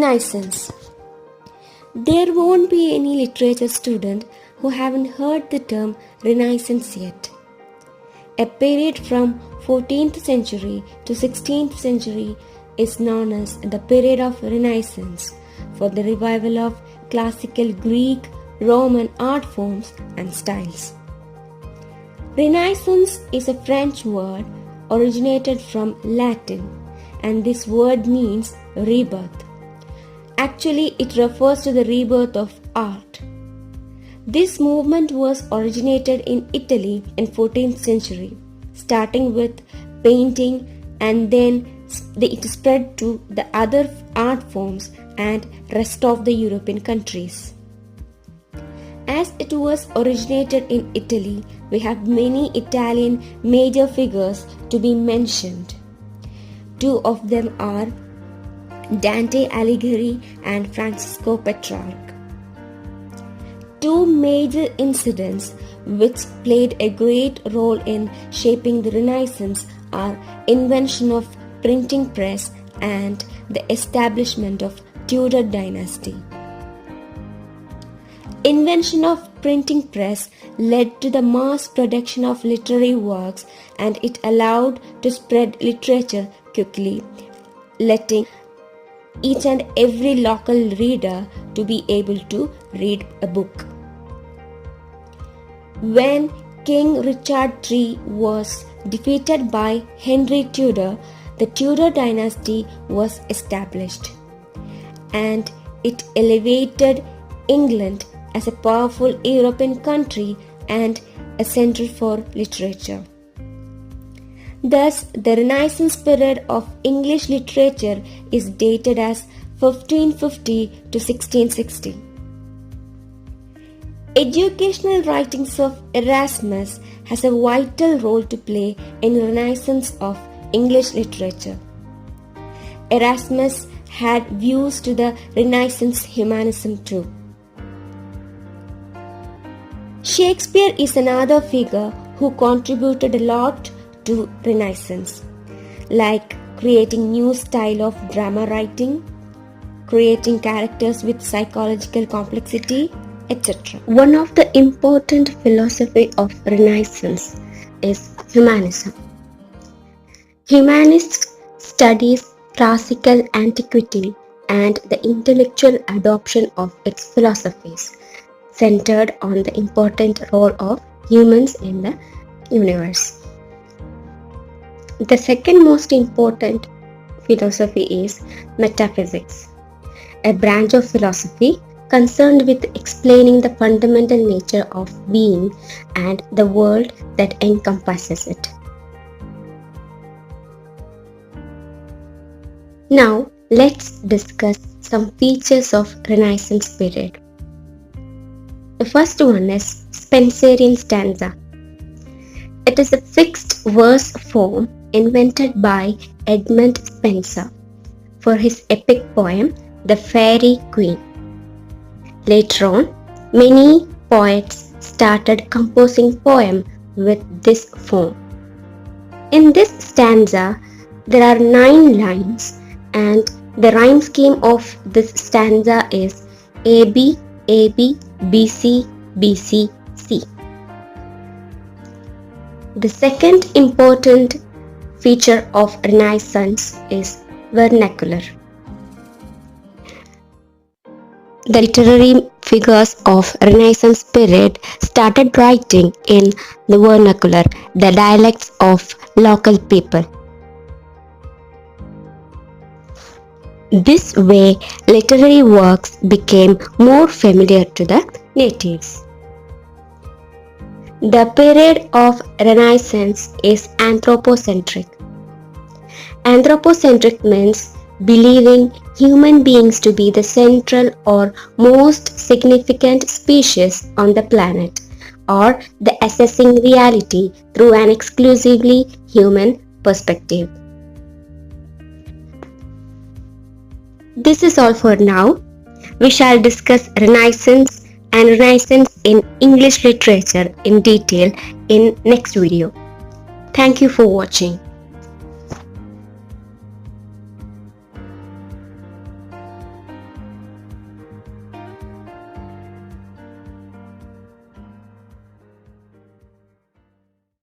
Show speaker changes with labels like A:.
A: Renaissance. There won't be any literature student who haven't heard the term Renaissance yet. A period from 14th century to 16th century is known as the period of Renaissance for the revival of classical Greek, Roman art forms and styles. Renaissance is a French word originated from Latin, and this word means rebirth. Actually, it refers to the rebirth of art. This movement was originated in Italy in 14th century, starting with painting, and then it spread to the other art forms and rest of the European countries. As it was originated in Italy, we have many Italian major figures to be mentioned. Two of them are Dante Alighieri and Francesco Petrarch. Two major incidents which played a great role in shaping the Renaissance are invention of printing press and the establishment of Tudor Dynasty. Invention of printing press led to the mass production of literary works, and it allowed to spread literature quickly, letting each and every local reader to be able to read a book. When King Richard III was defeated by Henry Tudor, the Tudor dynasty was established, and it elevated England as a powerful European country and a center for literature. Thus, the Renaissance period of English literature is dated as 1550 to 1660. Educational writings of Erasmus has a vital role to play in the Renaissance of English literature. Erasmus had views to the Renaissance humanism too. Shakespeare is another figure who contributed a lot to Renaissance, like creating new style of drama writing, creating characters with psychological complexity, etc. One of the important philosophy of Renaissance is Humanism. Humanists studies classical antiquity and the intellectual adoption of its philosophies, centered on the important role of humans in the universe. The second most important philosophy is metaphysics, a branch of philosophy concerned with explaining the fundamental nature of being and the world that encompasses it. Now, let's discuss some features of Renaissance period. The first one is Spenserian stanza. It is a fixed verse form invented by Edmund Spenser for his epic poem, The Faerie Queene. Later on, many poets started composing poems with this form. In this stanza, there are 9 lines, and the rhyme scheme of this stanza is AB, AB, BC, BC, C. The second important feature of Renaissance is vernacular. The literary figures of Renaissance period started writing in the vernacular, the dialects of local people. This way, literary works became more familiar to the natives. The period of Renaissance is anthropocentric. Anthropocentric means believing human beings to be the central or most significant species on the planet, or the assessing reality through an exclusively human perspective. This is all for now. We shall discuss Renaissance and Renaissance in English literature in detail in next video. Thank you for watching.